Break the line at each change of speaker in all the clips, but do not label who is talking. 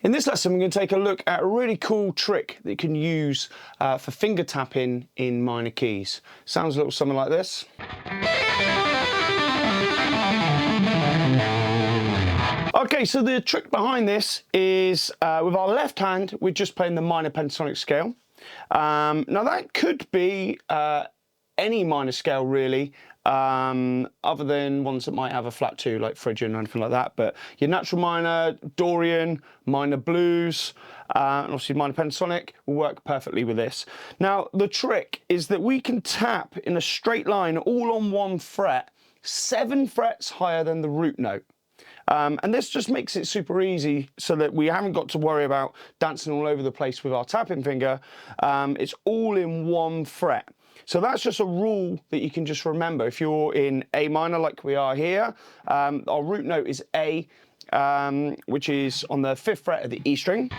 In this lesson, we're going to take a look at a really cool trick that you can use for finger tapping in minor keys. Sounds a little something like this. Okay, so the trick behind this is with our left hand, we're just playing the minor pentatonic scale. Now that could be any minor scale really, other than ones that might have a flat 2 like Phrygian or anything like that, but your natural minor, Dorian, minor blues, and obviously minor pentatonic will work perfectly with this. Now the trick is that we can tap in a straight line all on one fret, 7 frets higher than the root note. And this just makes it super easy so that we haven't got to worry about dancing all over the place with our tapping finger. It's all in one fret. So that's just a rule that you can just remember. If you're in A minor like we are here, our root note is A, which is on the 5th fret of the E string.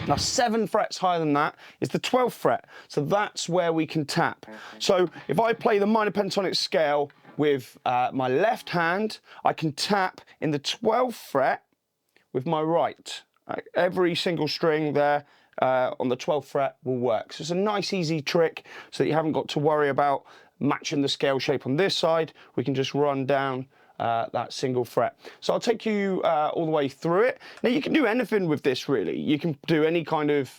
Now 7 frets higher than that is the 12th fret. So that's where we can tap. So if I play the minor pentatonic scale with my left hand, I can tap in the 12th fret with my right. Every single string there on the 12th fret will work. So it's a nice easy trick so that you haven't got to worry about matching the scale shape on this side. We can just run down that single fret. So I'll take you all the way through it. Now you can do anything with this really. You can do any kind of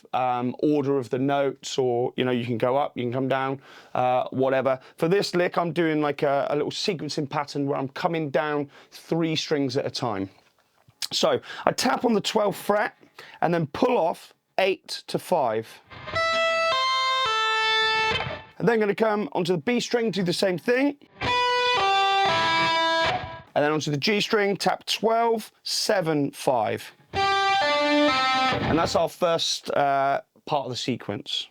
order of the notes, or you can go up, you can come down, whatever. For this lick I'm doing like a little sequencing pattern where I'm coming down 3 strings at a time. So I tap on the 12th fret and then pull off 8 to 5. And then going to come onto the B string, do the same thing. And then onto the G string, tap 12, 7, 5. And that's our first part of the sequence.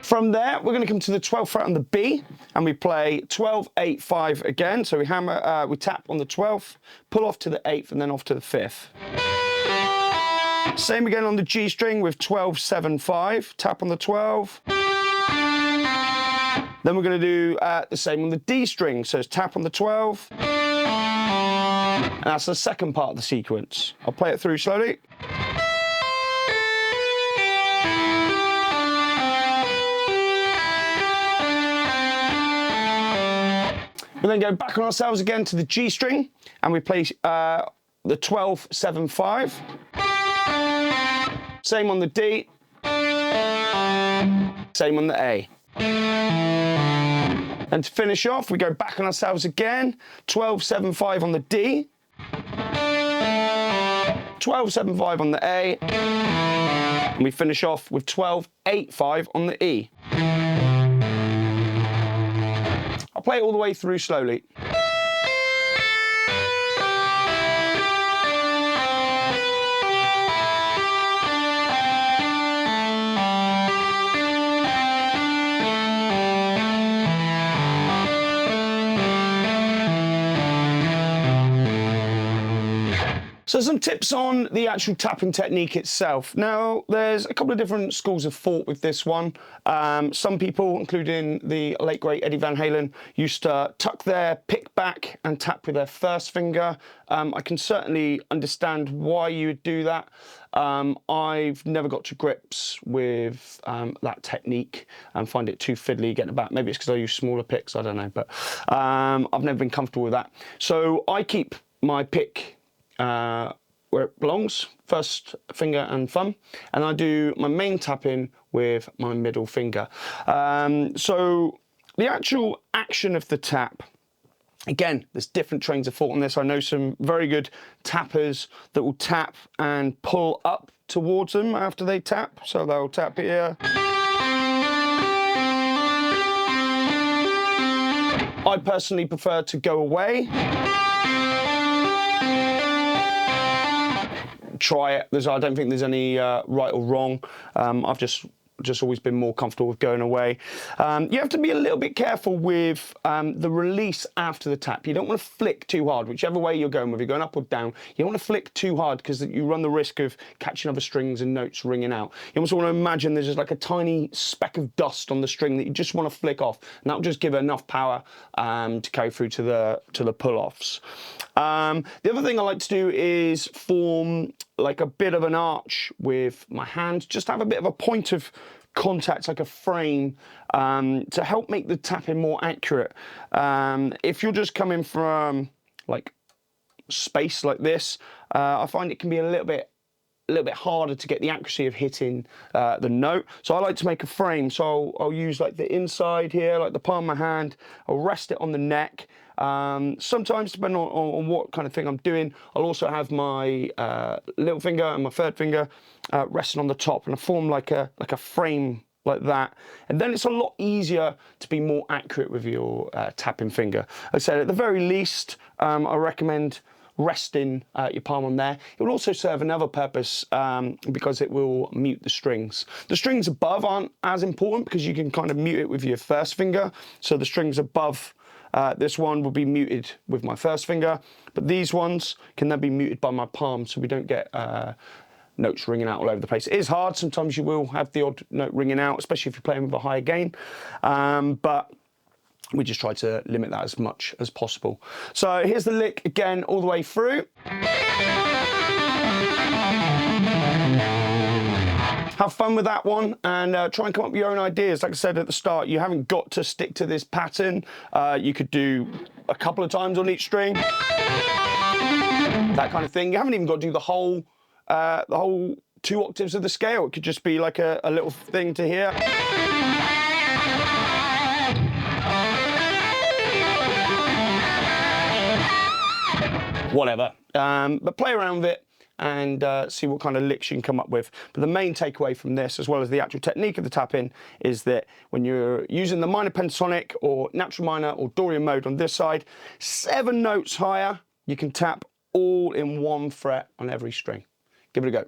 From there, we're going to come to the 12th fret on the B, and we play 12, 8, 5 again. So we hammer, we tap on the 12th, pull off to the 8th, and then off to the 5th. Same again on the G string with 12, 7, 5. Tap on the 12. Then we're going to do the same on the D string. So it's tap on the 12. And that's the second part of the sequence. I'll play it through slowly. We then go back on ourselves again to the G string, and we play the 12, 7, 5. Same on the D. Same on the A. And to finish off, we go back on ourselves again, 12, 7, 5 on the D. 12, 7, 5 on the A. And we finish off with 12, 8, 5 on the E. I'll play it all the way through slowly. So some tips on the actual tapping technique itself. Now, there's a couple of different schools of thought with this one. Some people, including the late great Eddie Van Halen, used to tuck their pick back and tap with their first finger. I can certainly understand why you would do that. I've never got to grips with that technique and find it too fiddly getting it back. Maybe it's because I use smaller picks, I don't know, but I've never been comfortable with that. So I keep my pick where it belongs, first finger and thumb, and I do my main tapping with my middle finger. So the actual action of the tap, again, there's different trains of thought on this. I know some very good tappers that will tap and pull up towards them after they tap, so they'll tap here. I personally prefer to go away. Try it. I don't think there's any right or wrong. I've just just always been more comfortable with going away. You have to be a little bit careful with the release after the tap. You don't want to flick too hard, whichever way you're going, whether you're going up or down. You don't want to flick too hard because you run the risk of catching other strings and notes ringing out. You also want to imagine there's just like a tiny speck of dust on the string that you just want to flick off, and that'll just give it enough power to carry through to the pull-offs. The other thing I like to do is form like a bit of an arch with my hand, just have a bit of a point of contact, like a frame, to help make the tapping more accurate. If you're just coming from like space like this, I find it can be a little bit harder to get the accuracy of hitting the note. So I like to make a frame. So I'll use like the inside here, like the palm of my hand. I'll rest it on the neck. Sometimes, depending on what kind of thing I'm doing, I'll also have my little finger and my third finger resting on the top, and I form like a frame like that. And then it's a lot easier to be more accurate with your tapping finger. Like I said, at the very least, I recommend resting your palm on there. It will also serve another purpose because it will mute the strings. The strings above aren't as important because you can kind of mute it with your first finger. So the strings above this one will be muted with my first finger, but these ones can then be muted by my palm, so we don't get notes ringing out all over the place. It is hard. Sometimes you will have the odd note ringing out, especially if you're playing with a higher gain, but we just try to limit that as much as possible. So here's the lick again all the way through. Have fun with that one and try and come up with your own ideas. Like I said at the start, you haven't got to stick to this pattern. You could do a couple of times on each string, that kind of thing. You haven't even got to do the whole 2 octaves of the scale. It could just be like a little thing to hear. Whatever, but play around with it and see what kind of licks you can come up with. But the main takeaway from this, as well as the actual technique of the tapping, is that when you're using the minor pentatonic or natural minor or Dorian mode on this side, 7 notes higher, you can tap all in 1 fret on every string. Give it a go.